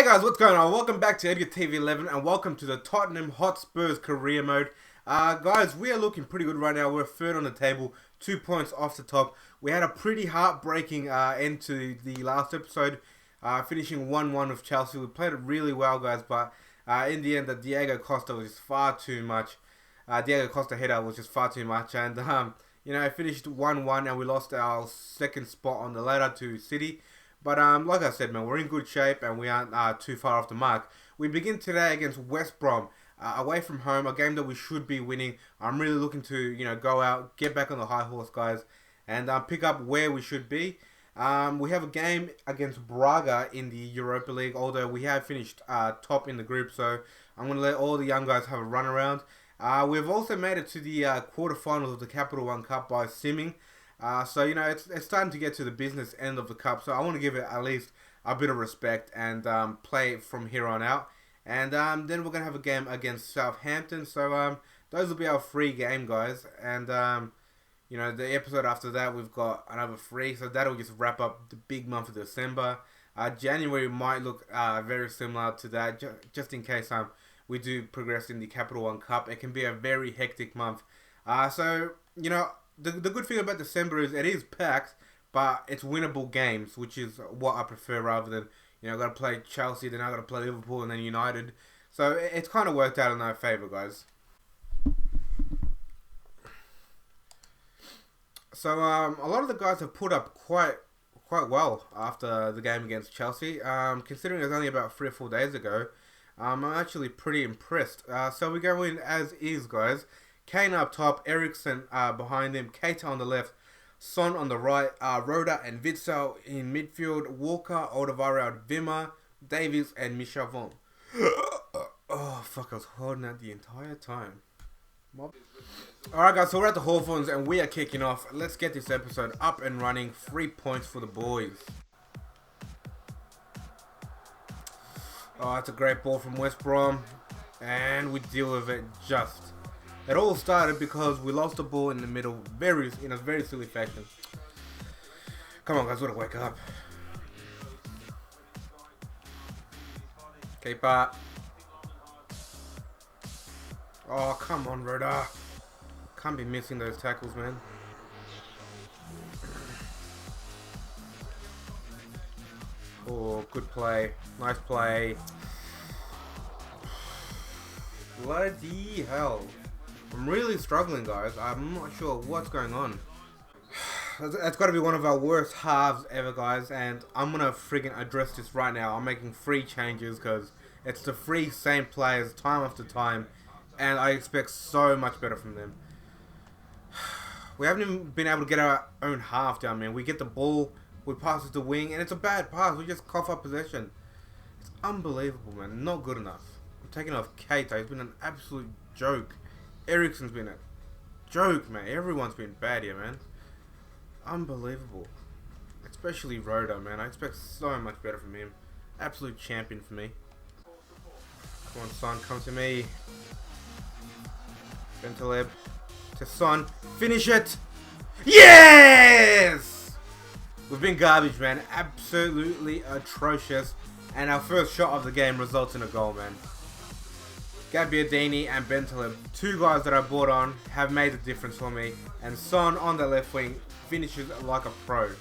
Hey guys, what's going on? Welcome back to Edgar TV 11 and welcome to the Tottenham Hotspurs career mode. Guys, we are looking pretty good right now. We're third on the table, 2 points off the top. We had a pretty heartbreaking end to the last episode, finishing 1-1 with Chelsea. We played it really well, guys, but in the end, the Diego Costa was just far too much. Diego Costa header was just far too much, and you know, it finished 1-1 and we lost our second spot on the ladder to City. But like I said, man, we're in good shape and we aren't too far off the mark. We begin today against West Brom, away from home, a game that we should be winning. I'm really looking to, you know, go out, get back on the high horse, guys, and pick up where we should be. We have a game against Braga in the Europa League, although we have finished top in the group, so I'm going to let all the young guys have a run around. We've also made it to the quarterfinals of the Capital One Cup by simming. So, you know, it's starting to get to the business end of the cup. So I want to give it at least a bit of respect and play from here on out. And then we're going to have a game against Southampton. So those will be our free game, guys. And, you know, the episode after that, we've got another free. So that'll just wrap up the big month of December. January might look very similar to that, just in case we do progress in the Capital One Cup. It can be a very hectic month. So, you know, the good thing about December is it is packed, but it's winnable games, which is what I prefer rather than, you know, I got to play Chelsea, then I got to play Liverpool, and then United. So it's kind of worked out in our favour, guys. So a lot of the guys have put up quite well after the game against Chelsea. Considering it was only about 3 or 4 days ago, I'm actually pretty impressed. So we go in as is, guys. Kane up top, Eriksen behind him, Keita on the left, Son on the right, Roda and Witsel in midfield, Walker, Alderweireld, Wimmer, Davies and Michavon. Oh, fuck, I was holding out the entire time. Alright guys, so we're at the Hawthorns and we are kicking off. Let's get this episode up and running. 3 points for the boys. Oh, that's a great ball from West Brom. And we deal with it just. It all started because we lost the ball in the middle in a very silly fashion. Come on, guys, we gotta wake up. Keeper. Oh, come on, Roda. Can't be missing those tackles, man. Oh, good play. Nice play. Bloody hell. I'm really struggling, guys. I'm not sure what's going on. That's got to be one of our worst halves ever, guys. And I'm going to friggin' address this right now. I'm making 3 changes because it's the 3 same players time after time. And I expect so much better from them. We haven't even been able to get our own half down, man. We get the ball, we pass it to wing, and it's a bad pass. We just cough up possession. It's unbelievable, man. Not good enough. I'm taking off Keita. He's been an absolute joke. Eriksen's been a joke, man. Everyone's been bad here, man. Unbelievable. Especially Roda, man. I expect so much better from him. Absolute champion for me. Come on, Son. Come to me. Bentaleb. To Son. Finish it! Yes! We've been garbage, man. Absolutely atrocious. And our first shot of the game results in a goal, man. Gabbiadini and Bentaleb, 2 guys that I brought on, have made the difference for me. And Son on the left wing finishes like a pro.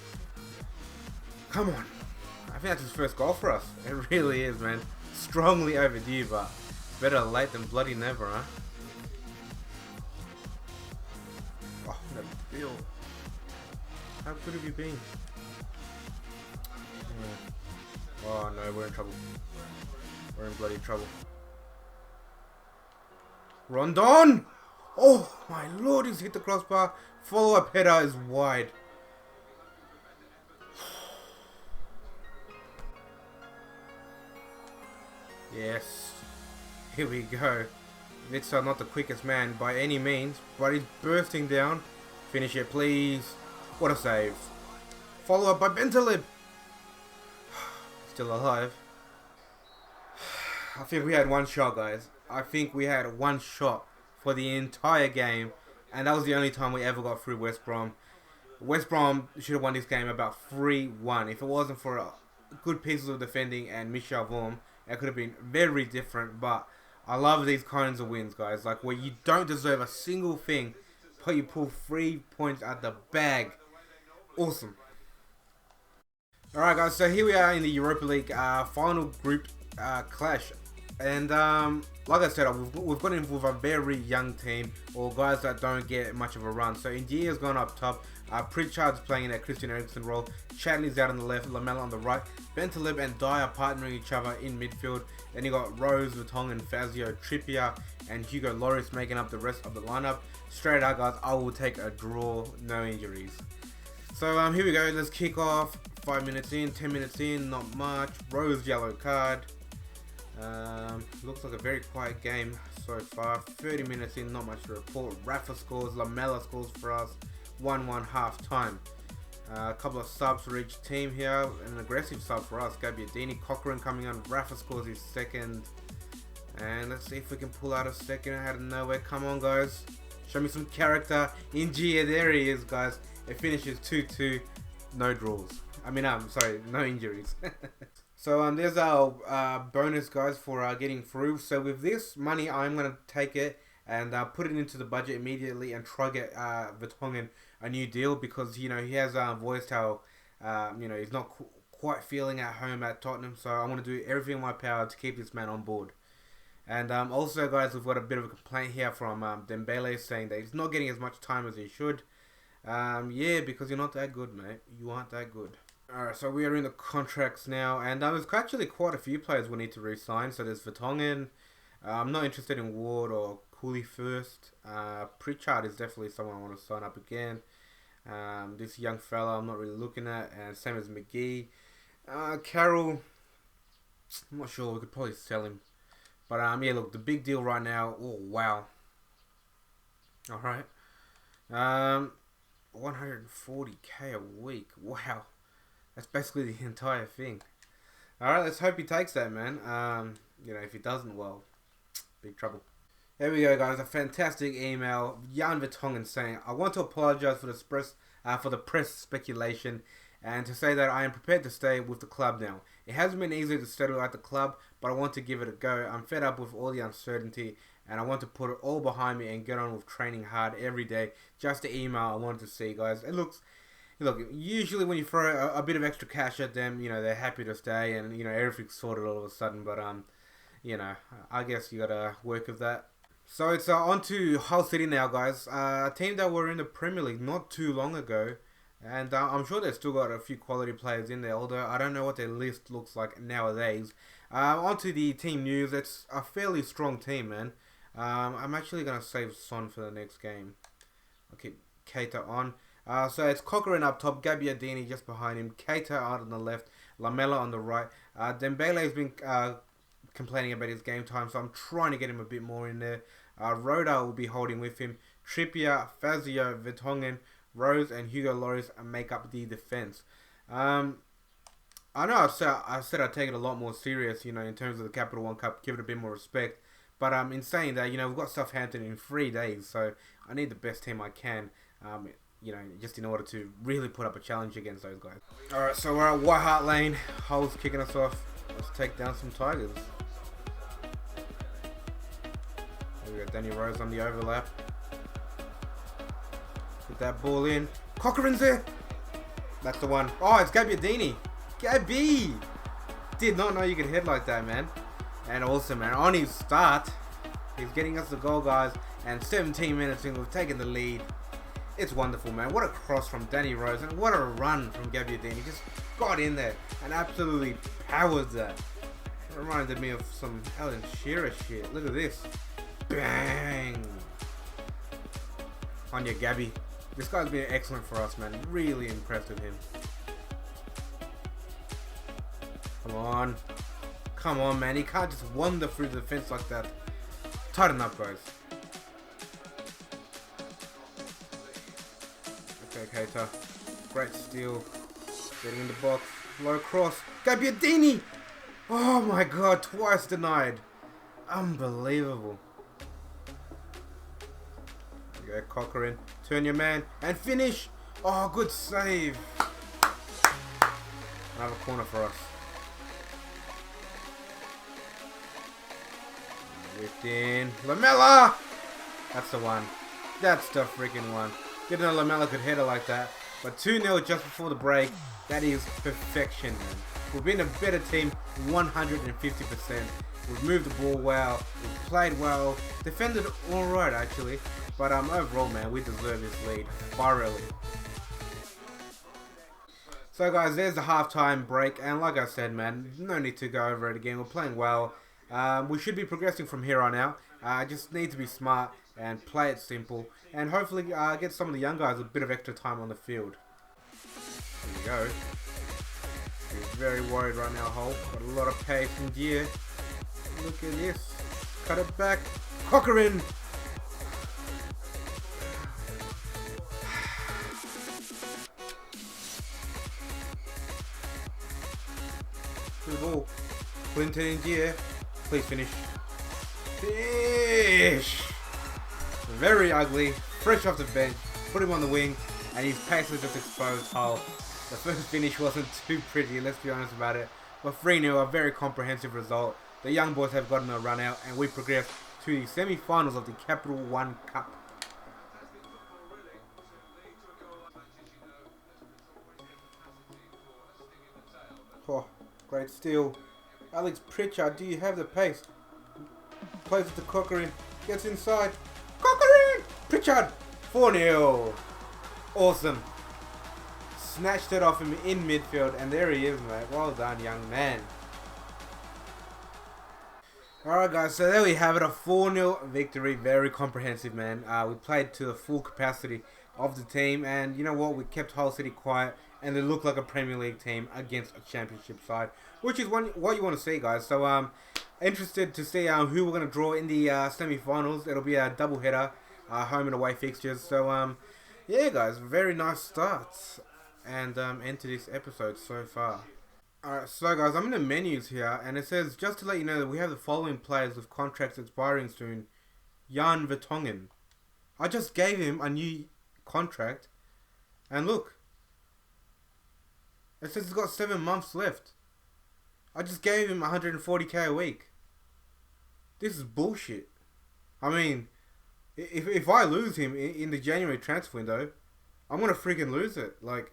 Come on. I think that's his first goal for us. It really is, man. Strongly overdue, but better late than bloody never, huh? Oh, what a deal. How good have you been? Oh no, we're in trouble. We're in bloody trouble. Rondon! Oh my lord, he's hit the crossbar. Follow-up header is wide. Yes. Here we go. Witsel not the quickest man by any means, but he's bursting down. Finish it, please. What a save. Follow-up by Bentaleb. Still alive. I think we had 1 shot, guys. I think we had 1 shot for the entire game, and that was the only time we ever got through West Brom. West Brom should have won this game about 3-1 if it wasn't for good pieces of defending and Michel Vorm, it could have been very different. But I love these kinds of wins, guys. Like where you don't deserve a single thing, but you pull 3 points out the bag. Awesome. Alright guys, so here we are in the Europa League final group clash. And like I said, we've got in with a very young team, or guys that don't get much of a run. So India's gone up top, Pritchard's playing in that Christian Eriksen role, Chadley's out on the left, Lamela on the right, Bentaleb and Dyer partnering each other in midfield. Then you got Rose, Vertonghen, Fazio, Trippier and Hugo Lloris making up the rest of the lineup. Straight out guys, I will take a draw, no injuries. So here we go, let's kick off. 5 minutes in, 10 minutes in, not much. Rose yellow card. Looks like a very quiet game so far. 30 minutes in, not much to report. Rafa scores, Lamela scores for us. 1-1 half time. A couple of subs for each team here. An aggressive sub for us. Gabbiadini, Cochrane coming on. Rafa scores his second. And let's see if we can pull out a second out of nowhere. Come on guys. Show me some character. Ingia, there he is guys. It finishes 2-2. No draws. I mean, sorry, no injuries. So there's our bonus guys for getting through. So with this money, I'm going to take it and put it into the budget immediately and try get Vertonghen a new deal, because you know he has voiced how you know he's not quite feeling at home at Tottenham. So I want to do everything in my power to keep this man on board. And also guys, we've got a bit of a complaint here from Dembele saying that he's not getting as much time as he should. Yeah, because you're not that good, mate. You aren't that good. Alright, so we are in the contracts now, and there's actually quite a few players we need to re-sign. So there's Vertonghen. I'm not interested in Ward or Cooley first. Pritchard is definitely someone I want to sign up again. This young fella I'm not really looking at, and same as McGee. Carroll, I'm not sure, we could probably sell him. But yeah, look, the big deal right now, oh wow. Alright. 140k a week, wow. That's basically the entire thing. Alright, let's hope he takes that, man. You know, if he doesn't, well, big trouble. There we go, guys. A fantastic email. Jan Vertonghen saying, I want to apologize for the press speculation and to say that I am prepared to stay with the club now. It hasn't been easy to settle at the club, but I want to give it a go. I'm fed up with all the uncertainty, and I want to put it all behind me and get on with training hard every day. Just the email I wanted to see, guys. It looks... Look, usually when you throw a bit of extra cash at them, you know, they're happy to stay and, you know, everything's sorted all of a sudden. But, you know, I guess you got to work with that. So it's on to Hull City now, guys. A team that were in the Premier League not too long ago. And I'm sure they've still got a few quality players in there, although I don't know what their list looks like nowadays. On to the team news. It's a fairly strong team, man. I'm actually going to save Son for the next game. I'll keep Keita on. So it's Cochrane up top, Gabbiadini just behind him, Keita out on the left, Lamela on the right. Dembele has been complaining about his game time, so I'm trying to get him a bit more in there. Roda will be holding with him. Trippier, Fazio, Vertonghen, Rose and Hugo Lloris make up the defense. I know I said I'd take it a lot more serious, you know, in terms of the Capital One Cup, give it a bit more respect. But in saying that, you know, we've got Southampton in 3 days, so I need the best team I can. You know, just in order to really put up a challenge against those guys. Alright, so we're at White Hart Lane. Hull's kicking us off. Let's take down some Tigers. There we go, Danny Rose on the overlap. Put that ball in. Cochrane's there! That's the one. Oh, it's Gabbiadini! Gabby! Did not know you could hit like that, man. And also, man, on his start, he's getting us the goal, guys. And 17 minutes in, we've taken the lead. It's wonderful, man. What a cross from Danny Rose, and what a run from Gabbiadini. He just got in there and absolutely powered that. It reminded me of some Alan Shearer shit. Look at this. Bang! On your Gabby. This guy's been excellent for us, man. Really impressed with him. Come on. Come on, man. He can't just wander through the defense like that. Tighten up, guys. Okay, Keita. Great steal. Getting in the box. Low cross. Gabbiadini! Oh my god, twice denied. Unbelievable. There you go, Cochrane. Turn your man and finish. Oh, good save. Another corner for us. Whipped in. Lamella! That's the one. That's the freaking one. Didn't know Lamella could hit it like that. But 2-0 just before the break. That is perfection, man. We've been a better team 150%. We've moved the ball well. We've played well. Defended alright, actually. But overall, man, we deserve this lead. Thoroughly. So, guys, there's the halftime break. And like I said, man, no need to go over it again. We're playing well. We should be progressing from here on out. Just need to be smart and play it simple. And hopefully get some of the young guys a bit of extra time on the field. There you go. He's very worried right now, Hull. Got a lot of pace and gear. Look at this. Cut it back. Cochran! To the ball. Clinton in gear. Please finish. Fish! Very ugly. Fresh off the bench. Put him on the wing. And his pace was just exposed. Hull. The first finish wasn't too pretty, let's be honest about it. But 3-0, a very comprehensive result. The young boys have gotten a run out and we progressed to the semi-finals of the Capital One Cup. Oh, great steal. Alex Pritchard, do you have the pace? Plays it to Cochran, gets inside. Cochran! Pritchard! 4-0. Awesome. Snatched it off him in midfield, and there he is, mate. Well done, young man. Alright, guys, so there we have it, a 4-0 victory. Very comprehensive, man. We played to the full capacity of the team, and you know what? We kept Hull City quiet, and they looked like a Premier League team against a Championship side, which is what you want to see, guys. So, interested to see who we're going to draw in the semi-finals. It'll be a double-header, home and away fixtures. So, yeah, guys, very nice starts and end to this episode so far. Alright, so guys, I'm in the menus here, and it says, just to let you know that we have the following players with contracts expiring soon. Jan Vertonghen. I just gave him a new contract, and look. It says he's got 7 months left. I just gave him 140k a week. This is bullshit. I mean, if I lose him in the January transfer window, I'm gonna freaking lose it. Like,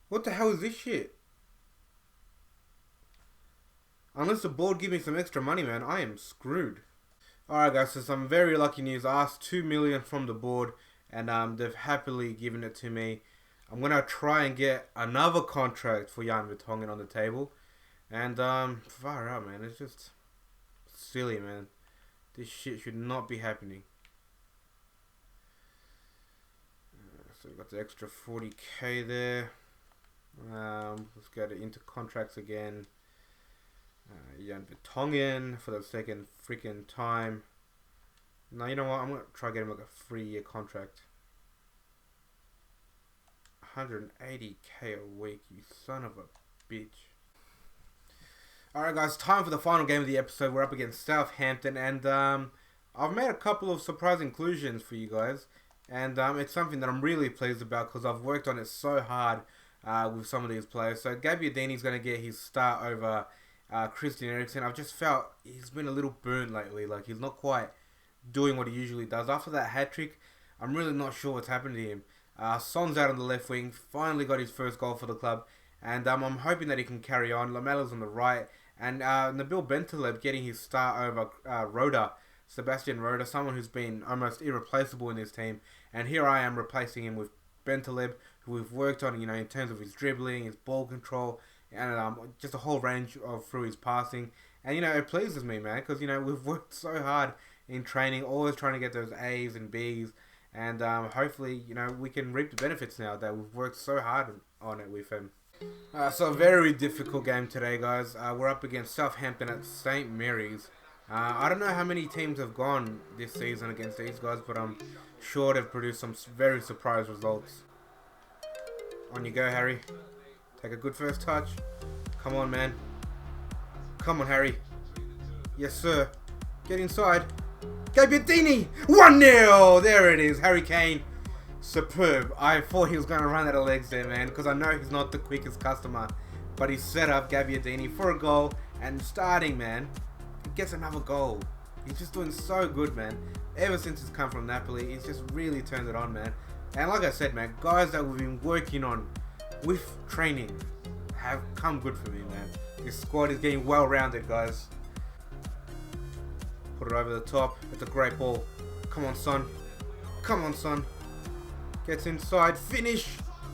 what the hell is this shit? Unless the board give me some extra money, man, I am screwed. Alright, guys, so some very lucky news. I asked 2 million from the board, and they've happily given it to me. I'm gonna try and get another contract for Jan Vertonghen on the table. And far out, man. It's just silly, man. This shit should not be happening. So we got the extra 40k there. Let's go into contracts again. Jan Vertonghen for the second freaking time. Now, you know what? I'm going to try getting like a 3-year contract. 180k a week, you son of a bitch. Alright, guys, time for the final game of the episode. We're up against Southampton, and I've made a couple of surprise inclusions for you guys. And it's something that I'm really pleased about because I've worked on it so hard with some of these players. So Gabbiadini's going to get his start over Christian Eriksen. I've just felt he's been a little burnt lately. Like, he's not quite doing what he usually does. After that hat-trick, I'm really not sure what's happened to him. Son's out on the left wing, finally got his first goal for the club. And I'm hoping that he can carry on. Lamella's on the right. And Nabil Bentaleb getting his start over Roda, Sebastian Roda, someone who's been almost irreplaceable in this team. And here I am replacing him with Bentaleb, who we've worked on, you know, in terms of his dribbling, his ball control, and just a whole range of through his passing. And, you know, it pleases me, man, because, you know, we've worked so hard in training, always trying to get those A's and B's. And hopefully, you know, we can reap the benefits now that we've worked so hard on it with him. So a very difficult game today, guys. We're up against Southampton at St. Mary's. I don't know how many teams have gone this season against these guys, but I'm sure they've produced some very surprise results. On you go, Harry. Take a good first touch. Come on, man. Come on, Harry. Yes, sir. Get inside. Gabbiadini! 1-0! There it is. Harry Kane. Superb. I thought he was going to run out of legs there, man, because I know he's not the quickest customer. But he set up Gabbiadini for a goal, and starting, man, he gets another goal. He's just doing so good, man. Ever since he's come from Napoli, he's just really turned it on, man. And like I said, man, guys that we've been working on with training have come good for me, man. This squad is getting well-rounded, guys. Put it over the top. It's a great ball. Come on, son. Come on, son. Gets inside. Finish.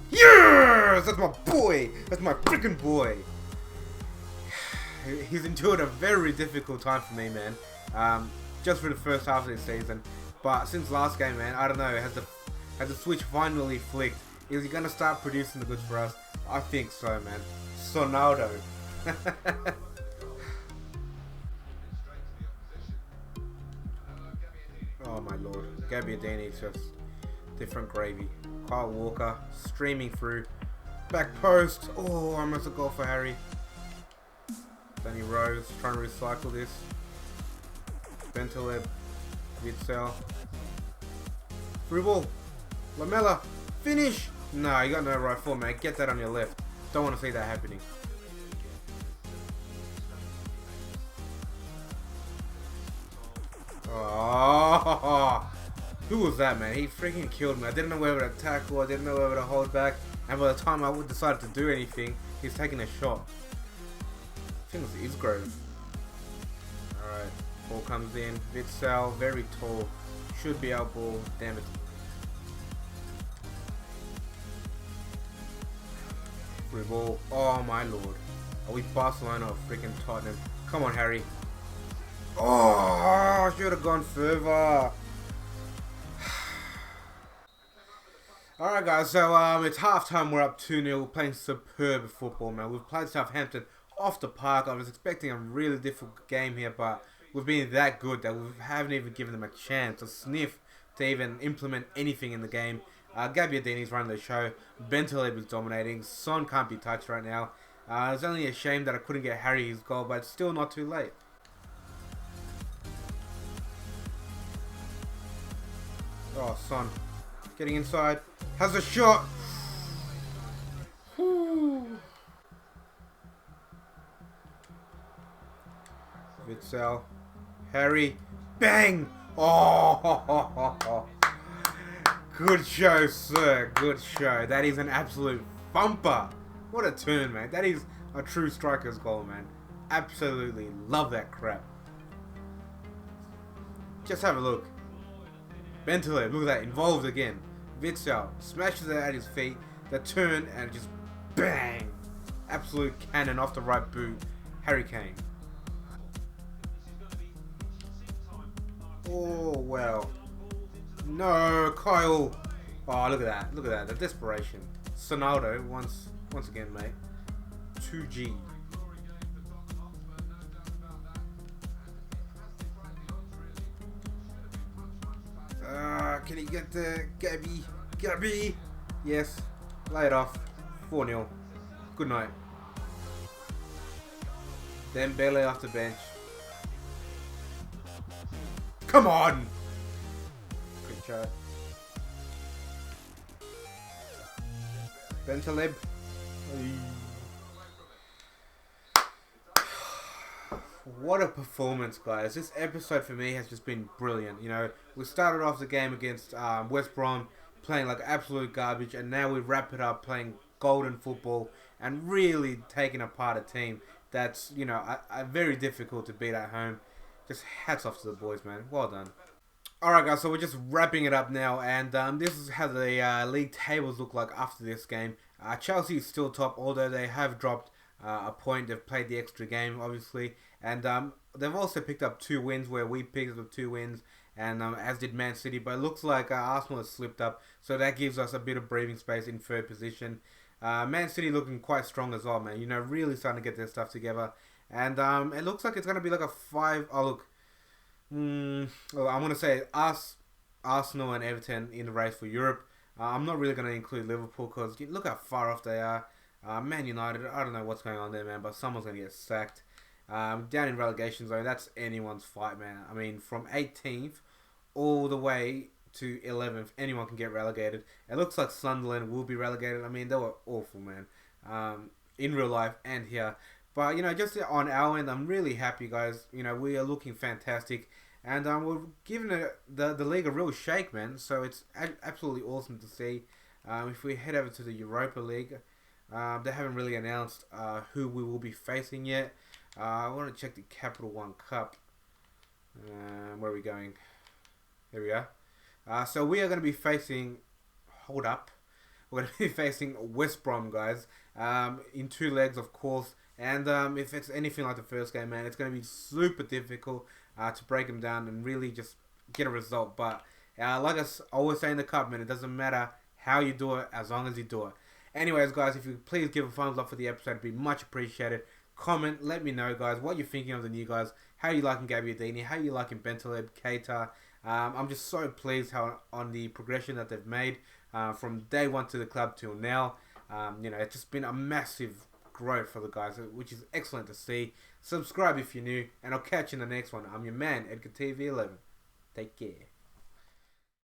Yes! That's my boy. That's my freaking boy. He's endured a very difficult time for me, man. Just for the first half of this season. But since last game, man, I don't know. Has the switch finally flicked? Is he going to start producing the goods for us? I think so, man. SONALDO. Oh my lord. Gabbiadini is just different gravy. Kyle Walker streaming through. Back post. Oh, almost a goal for Harry. Danny Rose trying to recycle this. Bentaleb. Witsel. Through ball. Lamella. Finish! No, you got no right foot, mate. Get that on your left. Don't want to see that happening. Oh, who was that, man? He freaking killed me. I didn't know whether to tackle, I didn't know whether to hold back, and by the time I decided to do anything, he's taking a shot. I think it was Isgrove. Alright, ball comes in. Witsel, very tall. Should be our ball. Damn it. Free ball. Oh my lord. Are we Barcelona or freaking Tottenham? Come on, Harry. Oh, I should have gone further. Alright guys, so it's half time, we're up 2-0, we're playing superb football, man. We've played Southampton off the park. I was expecting a really difficult game here, but we've been that good that we haven't even given them a chance, a sniff to even implement anything in the game. Gabbiadini's running the show, Bentaleb is dominating, Son can't be touched right now. It's only a shame that I couldn't get Harry his goal, but it's still not too late. Oh, Son. Getting inside. Has a shot. Witsel. Harry. Bang! Oh! Good show, sir. Good show. That is an absolute bumper. What a turn, man. That is a true striker's goal, man. Absolutely love that crap. Just have a look. Bentaleb, look at that, involved again. Witsel smashes it at his feet. The turn and just bang! Absolute cannon off the right boot. Harry Kane. Oh, well. No, Kyle. Oh, look at that. Look at that. The desperation. SONALDO, once again, mate. 2G. Can he get the Gabby? Yes. Lay it off. 4-0. Good night. Then Bailey off the bench. Come on! Good shot. Bentaleb. What a performance, guys. This episode for me has just been brilliant. You know, we started off the game against West Brom playing like absolute garbage, and now we wrap it up playing golden football and really taking apart a team that's, you know, very difficult to beat at home. Just hats off to the boys, man. Well done. Alright guys, so we're just wrapping it up now, and this is how the league tables look like after this game. Chelsea is still top, although they have dropped a point. They've played the extra game, obviously, and they've also picked up 2 wins where we picked up 2 wins, and as did Man City, but it looks like Arsenal has slipped up, so that gives us a bit of breathing space in 3rd position. Man City looking quite strong as well, man. You know, really starting to get their stuff together, and it looks like it's going to be like a 5... Oh, look. Well, I'm going to say us, Arsenal and Everton in the race for Europe. I'm not really going to include Liverpool because look how far off they are. Man United, I don't know what's going on there, man, but someone's going to get sacked. Down in relegation zone, that's anyone's fight, man. I mean, from 18th all the way to 11th, anyone can get relegated. It looks like Sunderland will be relegated. I mean, they were awful, man, in real life and here. But, you know, just on our end, I'm really happy, guys. You know, we are looking fantastic. and we're giving the league a real shake, man. So it's absolutely awesome to see. If we head over to the Europa League, they haven't really announced who we will be facing yet. I want to check the Capital One Cup. Where are we going? There we are. So we are going to be facing. Hold up. We're going to be facing West Brom, guys. In 2 legs, of course. And if it's anything like the first game, man, it's going to be super difficult to break them down and really just get a result. But like I always say in the cup, man, it doesn't matter how you do it as long as you do it. Anyways, guys, if you could please give a thumbs up for the episode, it'd be much appreciated. Comment, let me know, guys, what you're thinking of the new guys. How you liking Gabbiadini? How you liking Bentaleb, Keita? I'm just so pleased on the progression that they've made from day one to the club till now. It's just been a massive growth for the guys, which is excellent to see. Subscribe if you're new, and I'll catch you in the next one. I'm your man, EdgarTV11. Take care.